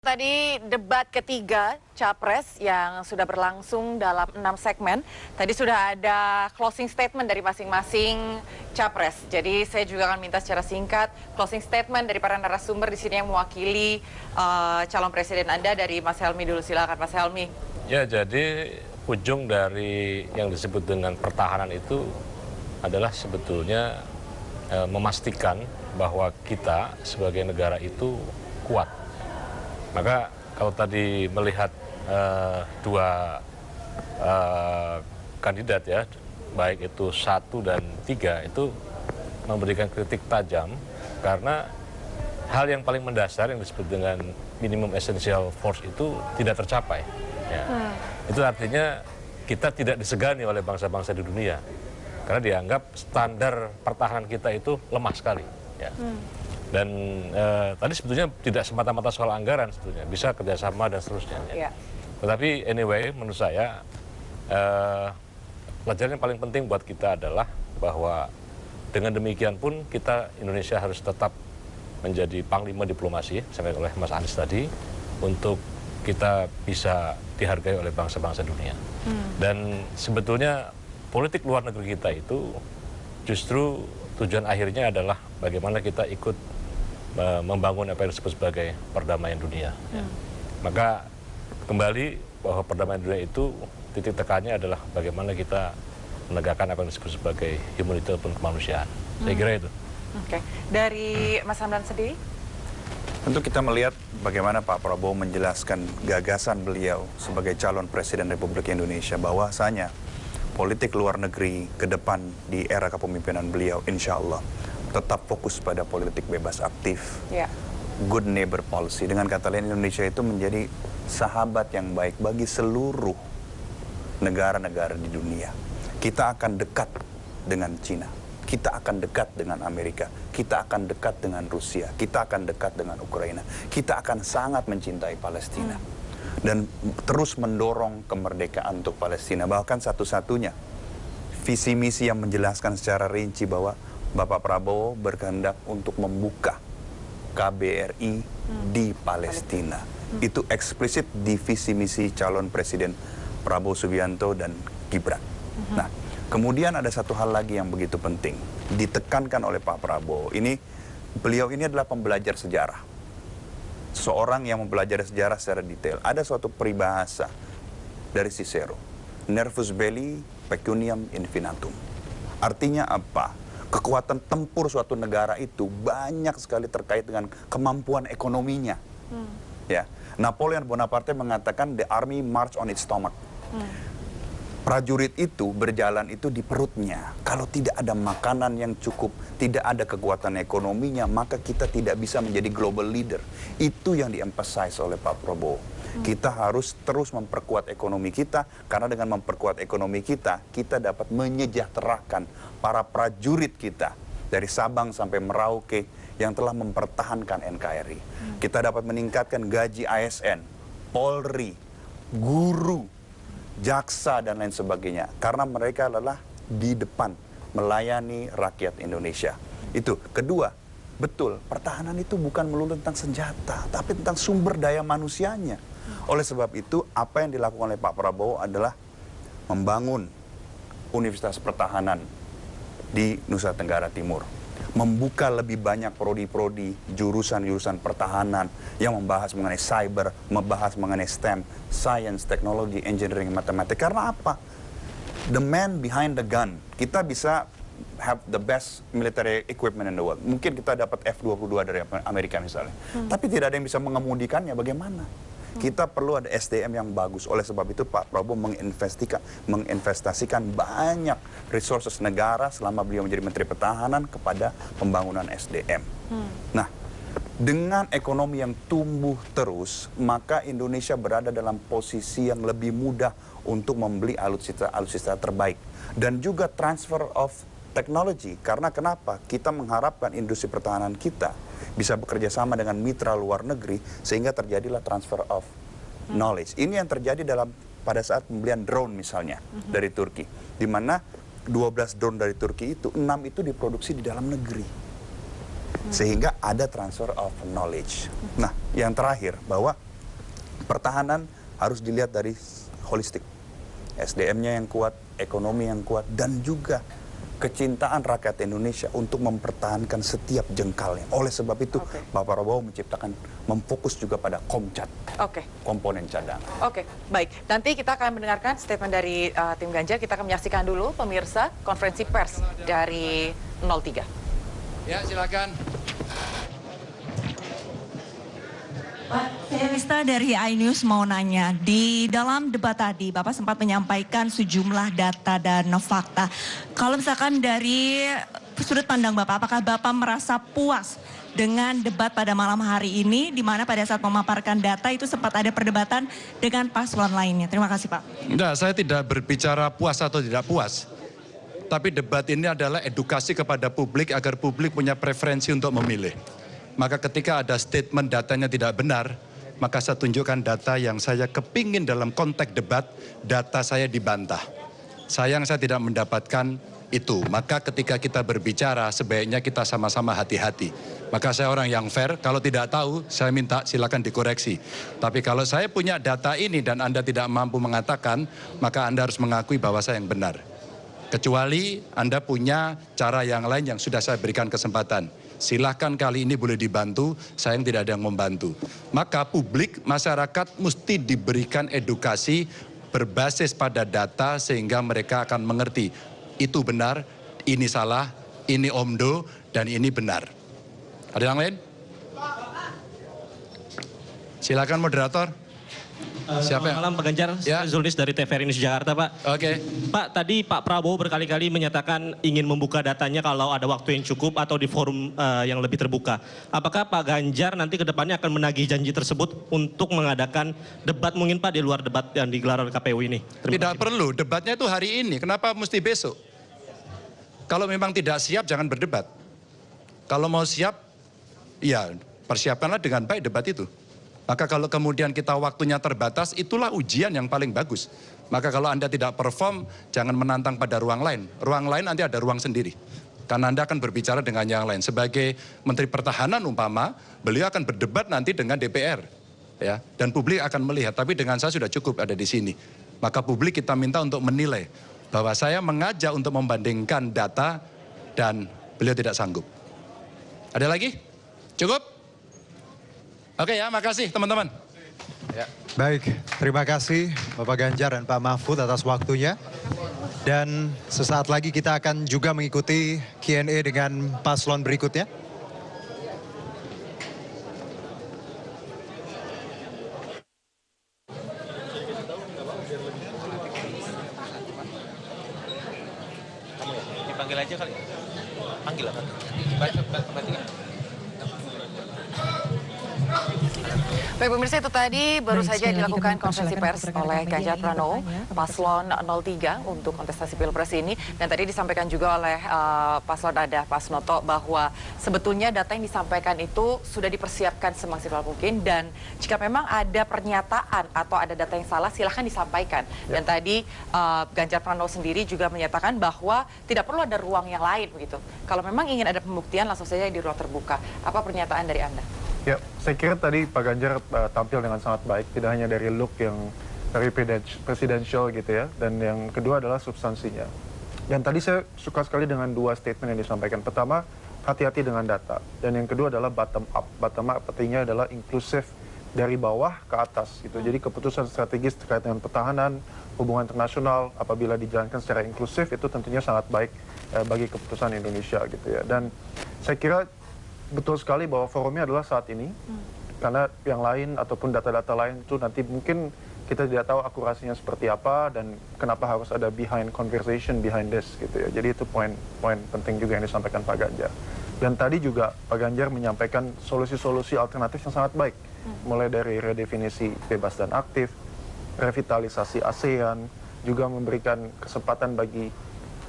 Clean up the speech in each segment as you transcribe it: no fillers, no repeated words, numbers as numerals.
Tadi debat ketiga Capres yang sudah berlangsung dalam 6 segmen. Tadi sudah ada closing statement dari masing-masing Capres. Jadi saya juga akan minta secara singkat closing statement dari para narasumber di sini yang mewakili calon presiden Anda. Dari Mas Helmi dulu, silakan Mas Helmi. Ya, jadi ujung dari yang disebut dengan pertahanan itu adalah sebetulnya memastikan bahwa kita sebagai negara itu kuat. Maka kalau tadi melihat dua kandidat ya, baik itu 1 dan 3 itu memberikan kritik tajam karena hal yang paling mendasar yang disebut dengan minimum essential force itu tidak tercapai. Ya. Itu artinya kita tidak disegani oleh bangsa-bangsa di dunia karena dianggap standar pertahanan kita itu lemah sekali. Ya. Dan tadi sebetulnya tidak semata-mata soal anggaran sebetulnya, bisa kerjasama dan seterusnya. Ya. Tetapi anyway, menurut saya pelajaran yang paling penting buat kita adalah bahwa dengan demikian pun kita Indonesia harus tetap menjadi panglima diplomasi, sampai oleh Mas Anies tadi, untuk kita bisa dihargai oleh bangsa-bangsa dunia. Dan sebetulnya politik luar negeri kita itu justru tujuan akhirnya adalah bagaimana kita ikut membangun apa yang disebut sebagai perdamaian dunia. Ya. Maka kembali bahwa perdamaian dunia itu titik tekannya adalah bagaimana kita menegakkan apa yang disebut sebagai humanity ataupun kemanusiaan. Saya kira itu. Oke. Dari Mas Hamdan sendiri? Tentu kita melihat bagaimana Pak Prabowo menjelaskan gagasan beliau sebagai calon Presiden Republik Indonesia, bahwasanya politik luar negeri ke depan di era kepemimpinan beliau insya Allah tetap fokus pada politik bebas aktif, good neighbor policy. Dengan kata lain, Indonesia itu menjadi sahabat yang baik bagi seluruh negara-negara di dunia. Kita akan dekat dengan Cina, kita akan dekat dengan Amerika, kita akan dekat dengan Rusia, kita akan dekat dengan Ukraina, kita akan sangat mencintai Palestina. Dan terus mendorong kemerdekaan untuk Palestina. Bahkan satu-satunya visi misi yang menjelaskan secara rinci bahwa Bapak Prabowo berkehendak untuk membuka KBRI di Palestina. Itu eksplisit di visi misi calon Presiden Prabowo Subianto dan Gibran. Nah, kemudian ada satu hal lagi yang begitu penting, ditekankan oleh Pak Prabowo. Beliau ini adalah pembelajar sejarah. Seorang yang mempelajari sejarah secara detail. Ada suatu peribahasa dari Cicero, nervus belli pecuniam infinitum. Artinya apa? Kekuatan tempur suatu negara itu banyak sekali terkait dengan kemampuan ekonominya. Ya, Napoleon Bonaparte mengatakan the army march on its stomach. Prajurit itu berjalan itu di perutnya. Kalau tidak ada makanan yang cukup, tidak ada kekuatan ekonominya, maka kita tidak bisa menjadi global leader. Itu yang di-emphasize oleh Pak Prabowo. Kita harus terus memperkuat ekonomi kita, karena dengan memperkuat ekonomi kita, kita dapat menyejahterakan para prajurit kita dari Sabang sampai Merauke yang telah mempertahankan NKRI. Kita dapat meningkatkan gaji ASN, Polri, guru, jaksa dan lain sebagainya, karena mereka adalah di depan melayani rakyat Indonesia. Itu. Kedua, betul, pertahanan itu bukan melulu tentang senjata, tapi tentang sumber daya manusianya. Oleh sebab itu, apa yang dilakukan oleh Pak Prabowo adalah membangun Universitas Pertahanan di Nusa Tenggara Timur, membuka lebih banyak prodi-prodi jurusan-jurusan pertahanan yang membahas mengenai cyber, membahas mengenai STEM, science, technology, engineering, matematik. Karena apa? The man behind the gun. Kita bisa have the best military equipment in the world. Mungkin kita dapat F-22 dari Amerika misalnya. Tapi tidak ada yang bisa mengemudikannya. Bagaimana? Kita perlu ada SDM yang bagus. Oleh sebab itu Pak Prabowo menginvestasikan banyak resources negara selama beliau menjadi Menteri Pertahanan kepada pembangunan SDM. Nah, dengan ekonomi yang tumbuh terus, maka Indonesia berada dalam posisi yang lebih mudah untuk membeli alutsista terbaik. Dan juga transfer of technology. Karena kenapa? Kita mengharapkan industri pertahanan kita bisa bekerja sama dengan mitra luar negeri sehingga terjadilah transfer of knowledge. Ini yang terjadi pada saat pembelian drone misalnya dari Turki, di mana 12 drone dari Turki itu 6 itu diproduksi di dalam negeri. Sehingga ada transfer of knowledge. Nah, yang terakhir bahwa Pertahanan harus dilihat dari holistik. SDM-nya yang kuat, ekonomi yang kuat, dan juga kecintaan rakyat Indonesia untuk mempertahankan setiap jengkalnya. Oleh sebab itu, Pak Prabowo memfokus juga pada Komcat, komponen cadangan. Baik. Nanti kita akan mendengarkan statement dari tim Ganjar. Kita akan menyaksikan dulu, pemirsa, konferensi pers dari 03. Ya, silakan. Pak Felista dari iNews mau nanya, di dalam debat tadi Bapak sempat menyampaikan sejumlah data dan fakta. Kalau misalkan dari sudut pandang Bapak, apakah Bapak merasa puas dengan debat pada malam hari ini, di mana pada saat memaparkan data itu sempat ada perdebatan dengan paslon lainnya? Terima kasih Pak. Enggak, saya tidak berbicara puas atau tidak puas. Tapi debat ini adalah edukasi kepada publik agar publik punya preferensi untuk memilih. Maka ketika ada statement datanya tidak benar, maka saya tunjukkan data yang saya kepingin dalam konteks debat, data saya dibantah. Sayang saya tidak mendapatkan itu. Maka ketika kita berbicara, sebaiknya kita sama-sama hati-hati. Maka saya orang yang fair, kalau tidak tahu, saya minta silakan dikoreksi. Tapi kalau saya punya data ini dan Anda tidak mampu mengatakan, maka Anda harus mengakui bahwa saya yang benar. Kecuali Anda punya cara yang lain yang sudah saya berikan kesempatan. Silahkan kali ini boleh dibantu, saya yang tidak ada yang membantu. Maka publik, masyarakat mesti diberikan edukasi berbasis pada data sehingga mereka akan mengerti. Itu benar, ini salah, ini omdo, dan ini benar. Ada yang lain? Silakan moderator. Siapa yang? Malam Pak Ganjar, Ya. Zulnis dari TVRI News Jakarta Pak. Oke. Pak, tadi Pak Prabowo berkali-kali menyatakan ingin membuka datanya kalau ada waktu yang cukup atau di forum yang lebih terbuka. Apakah Pak Ganjar nanti ke depannya akan menagih janji tersebut untuk mengadakan debat mungkin Pak di luar debat yang digelar oleh KPU ini? Tidak perlu, debatnya itu hari ini, kenapa mesti besok? Kalau memang tidak siap jangan berdebat. Kalau mau siap, ya persiapkanlah dengan baik debat itu. Maka kalau kemudian kita waktunya terbatas, itulah ujian yang paling bagus. Maka kalau Anda tidak perform, jangan menantang pada ruang lain. Ruang lain nanti ada ruang sendiri. Karena Anda akan berbicara dengan yang lain. Sebagai Menteri Pertahanan umpama, beliau akan berdebat nanti dengan DPR. Ya, dan publik akan melihat, tapi dengan saya sudah cukup ada di sini. Maka publik kita minta untuk menilai bahwa saya mengajak untuk membandingkan data dan beliau tidak sanggup. Ada lagi? Cukup? Oke ya, makasih teman-teman. Ya. Baik, terima kasih Bapak Ganjar dan Pak Mahfud atas waktunya. Dan sesaat lagi kita akan juga mengikuti Q&A dengan paslon berikutnya. Dipanggil aja kali ya? Panggil apa? Baik pemirsa, itu tadi baru saja dilakukan konferensi pers oleh Ganjar Pranowo, paslon 03 untuk kontestasi Pilpres ini. Dan tadi disampaikan juga oleh paslon ada Pak Snoto bahwa sebetulnya data yang disampaikan itu sudah dipersiapkan semaksimal mungkin. Dan jika memang ada pernyataan atau ada data yang salah, silahkan disampaikan. Dan tadi Ganjar Pranowo sendiri juga menyatakan bahwa tidak perlu ada ruang yang lain begitu. Kalau memang ingin ada pembuktian, langsung saja di ruang terbuka. Apa pernyataan dari Anda? Ya, saya kira tadi Pak Ganjar tampil dengan sangat baik, tidak hanya dari look yang very presidential gitu ya, dan yang kedua adalah substansinya. Dan tadi saya suka sekali dengan dua statement yang disampaikan. Pertama, hati-hati dengan data, dan yang kedua adalah bottom up. Bottom up artinya adalah inklusif dari bawah ke atas gitu. Jadi keputusan strategis terkait dengan pertahanan, hubungan internasional apabila dijalankan secara inklusif itu tentunya sangat baik bagi keputusan Indonesia gitu ya. Dan saya kira betul sekali bahwa forumnya adalah saat ini, karena yang lain ataupun data-data lain itu nanti mungkin kita tidak tahu akurasinya seperti apa dan kenapa harus ada behind conversation, behind this gitu ya. Jadi itu poin penting juga yang disampaikan Pak Ganjar. Dan tadi juga Pak Ganjar menyampaikan solusi-solusi alternatif yang sangat baik, mulai dari redefinisi bebas dan aktif, revitalisasi ASEAN, juga memberikan kesempatan bagi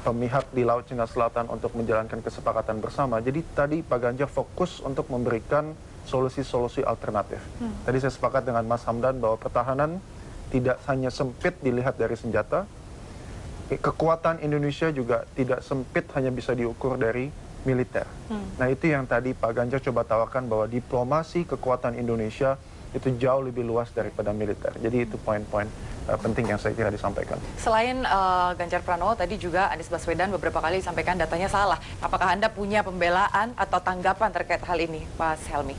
pemihak di Laut Cina Selatan untuk menjalankan kesepakatan bersama. Jadi tadi Pak Ganjar fokus untuk memberikan solusi-solusi alternatif. Tadi saya sepakat dengan Mas Hamdan bahwa pertahanan tidak hanya sempit dilihat dari senjata, kekuatan Indonesia juga tidak sempit hanya bisa diukur dari militer. Nah itu yang tadi Pak Ganjar coba tawarkan bahwa diplomasi kekuatan Indonesia itu jauh lebih luas daripada militer. Jadi itu poin-poin penting yang saya kira disampaikan. Selain Ganjar Pranowo, tadi juga Anies Baswedan beberapa kali disampaikan datanya salah. Apakah Anda punya pembelaan atau tanggapan terkait hal ini, Pak Helmi?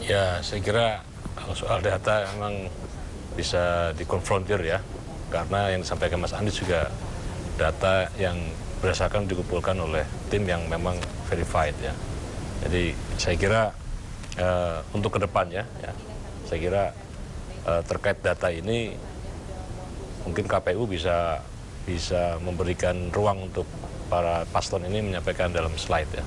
Ya, saya kira kalau soal data memang bisa dikonfrontir ya, karena yang disampaikan Mas Anies juga data yang berdasarkan dikumpulkan oleh tim yang memang verified ya. Jadi saya kira untuk kedepannya ya, saya kira terkait data ini mungkin KPU bisa memberikan ruang untuk para paslon ini menyampaikan dalam slide ya.